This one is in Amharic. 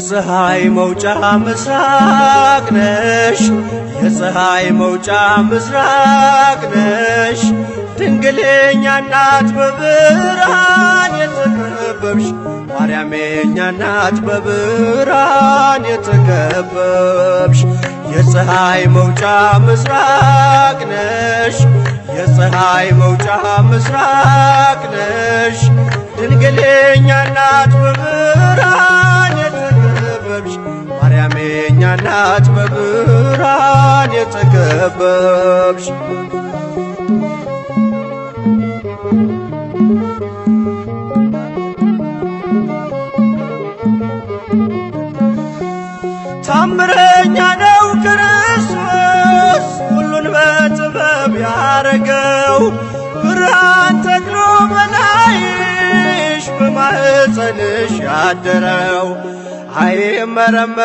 የፀሐይ መውጫ ምስራቅ ነሽ የፀሐይ መውጫ ምስራቅ ነሽ ድንግል የኛ እናት በብርሃን የተከበብሽ ማርያም የኛ እናት በብርሃን የተከበብሽ የፀሐይ መውጫ ምስራቅ ነሽ የፀሐይ መውጫ ምስራቅ ነሽ ድንግል የኛ እናት በብርሃን የተከበብሽ ማርያም የኛ እናት በብርሃን የተከበብሽ ታምረኛ ነው ክርስቶስ ሁሉን በጥበብ ያረገው ብርሃን ተክሎ በላይሽ በማኅፀንሽ ያደረው አይመረመር